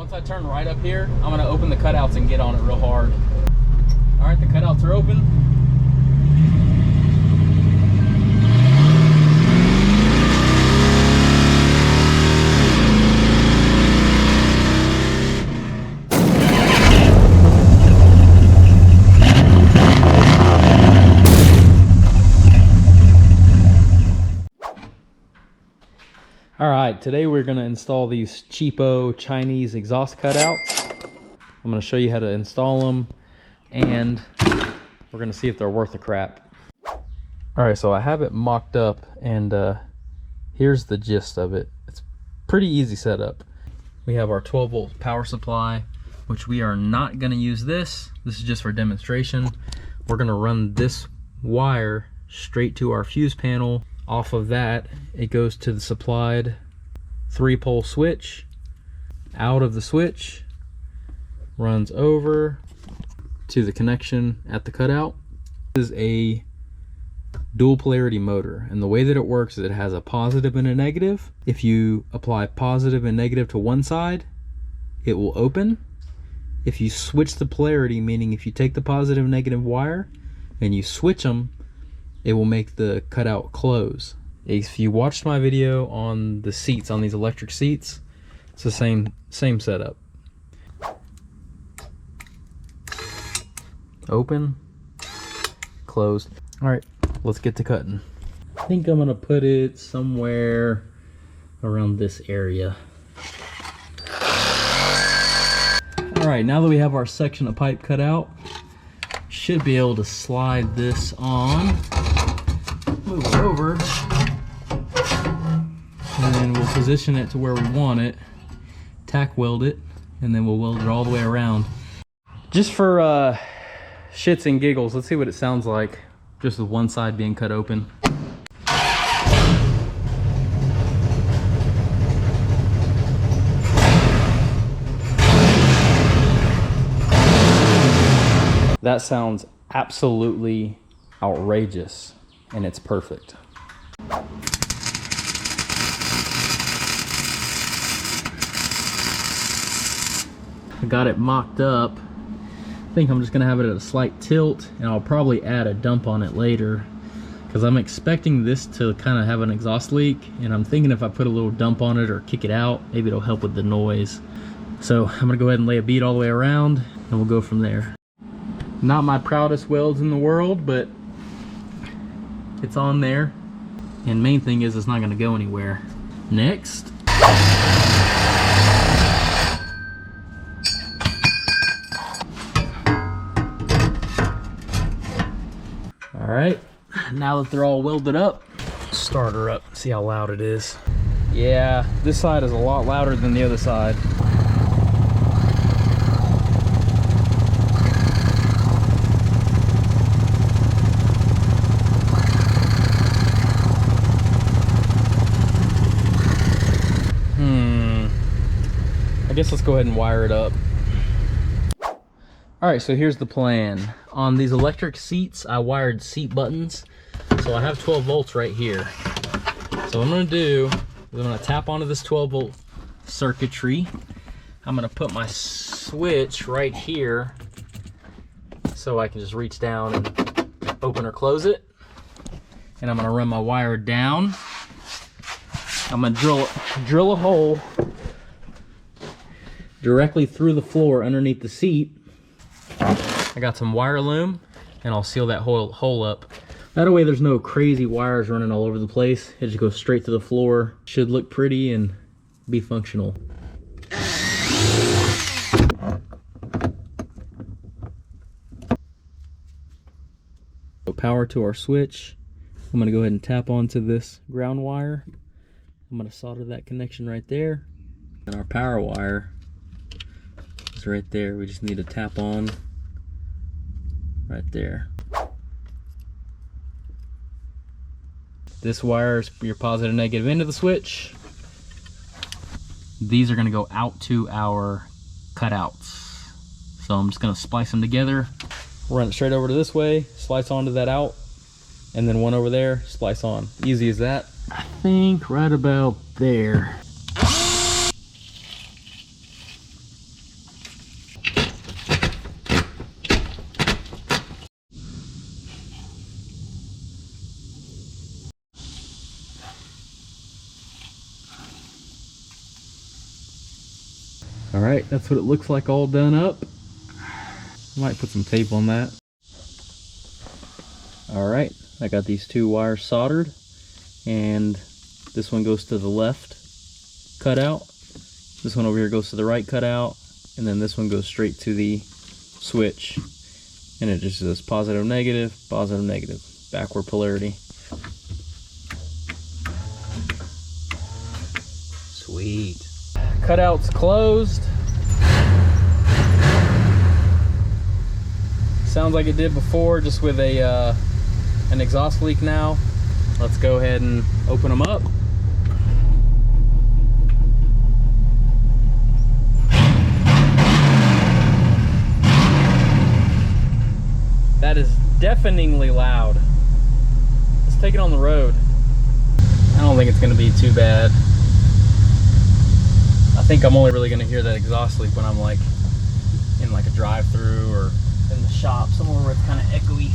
Once I turn right up here, I'm gonna open the cutouts and get on it real hard. All right, the cutouts are open. All right, today we're gonna install these cheapo Chinese exhaust cutouts. I'm gonna show you how to install them, and we're gonna see if they're worth the crap. All right, so I have it mocked up, and here's the gist of it. It's pretty easy setup. We have our 12-volt power supply, which we are not gonna use this. This is just for demonstration. We're gonna run this wire straight to our fuse panel. Off of that, it goes to the supplied 3-pole switch. Out of the switch, runs over to the connection at the cutout. This is a dual polarity motor, and the way that it works is it has a positive and a negative. If you apply positive and negative to one side, it will open. If you switch the polarity, meaning if you take the positive and negative wire and you switch them, it will make the cutout close. If you watched my video on the seats, on these electric seats, it's the same setup. Open, closed. All right, let's get to cutting. I think I'm gonna put it somewhere around this area. All right, now that we have our section of pipe cut out, should be able to slide this on, move it over, and then we'll position it to where we want it, tack weld it, and then we'll weld it all the way around. Just for shits and giggles, let's see what it sounds like just with one side being cut open. That sounds absolutely outrageous, and it's perfect. I got it mocked up. I think I'm just gonna have it at a slight tilt, and I'll probably add a dump on it later, because I'm expecting this to kind of have an exhaust leak, and I'm thinking if I put a little dump on it or kick it out, maybe it'll help with the noise. So I'm gonna go ahead and lay a bead all the way around, and we'll go from there. Not my proudest welds in the world, but it's on there, and main thing is it's not going to go anywhere. Next, all right, now that they're all welded up, start her up, see how loud it is. Yeah, this side is a lot louder than the other side. I guess let's go ahead and wire it up. All right, so here's the plan. On these electric seats, I wired seat buttons. So I have 12 volts right here. So what I'm gonna do is I'm gonna tap onto this 12 volt circuitry. I'm gonna put my switch right here so I can just reach down and open or close it. And I'm gonna run my wire down. I'm gonna drill a hole directly through the floor underneath the seat. I got some wire loom, and I'll seal that hole up. That way there's no crazy wires running all over the place. It just goes straight to the floor. Should look pretty and be functional. So power to our switch. I'm gonna go ahead and tap onto this ground wire. I'm gonna solder that connection right there. And our power wire is right there. We just need to tap on right there. This wire is your positive and negative end of the switch. These are gonna go out to our cutouts. So I'm just gonna splice them together, run it straight over to this way, slice onto that out, and then one over there, splice on. Easy as that. I think right about there. All right, that's what it looks like all done up. Might put some tape on that. All right, I got these two wires soldered, and this one goes to the left cutout. This one over here goes to the right cutout, and then this one goes straight to the switch. And it just says positive, negative, backward polarity. Sweet. Cutout's closed. Sounds like it did before, just with a an exhaust leak now. Let's go ahead and open them up. That is deafeningly loud. Let's take it on the road. I don't think it's gonna be too bad. I think I'm only really gonna hear that exhaust leak when I'm like in like a drive-through or in the shop, somewhere where it's kind of echoey.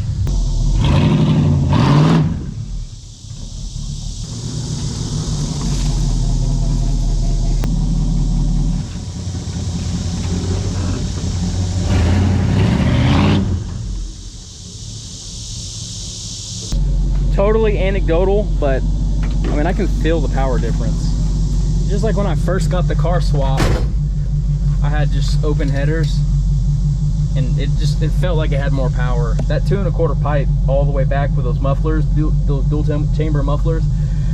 Totally anecdotal, but I mean, I can feel the power difference. Just like when I first got the car swapped, I had just open headers, and it felt like it had more power. That 2 1/4 pipe all the way back with those mufflers, those dual chamber mufflers,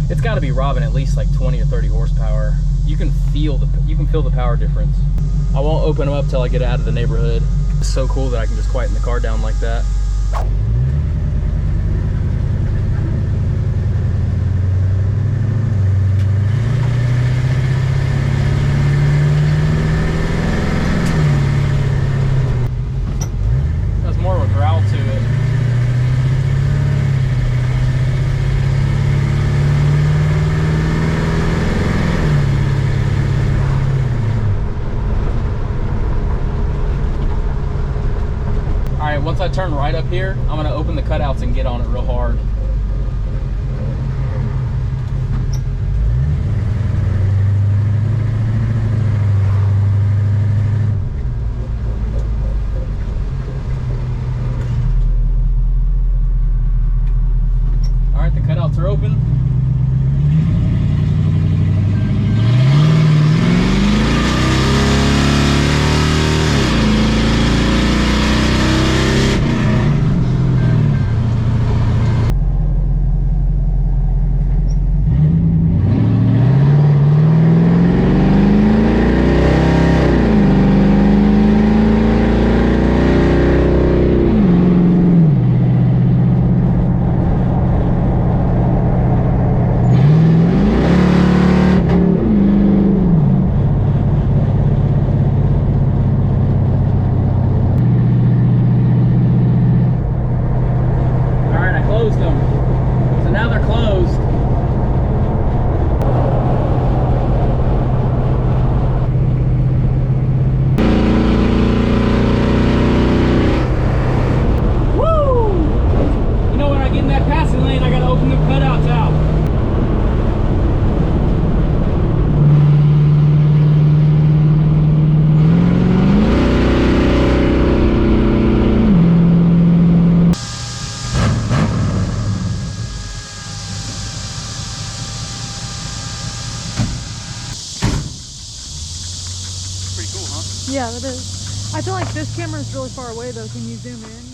it's got to be robbing at least like 20 or 30 horsepower. You can feel the power difference. I won't open them up till I get out of the neighborhood. It's so cool that I can just quieten the car down like that. Once I turn right up here, I'm gonna open the cutouts and get on it real hard. All right, the cutouts are open. Yeah, that is. I feel like this camera is really far away though. Can you zoom in?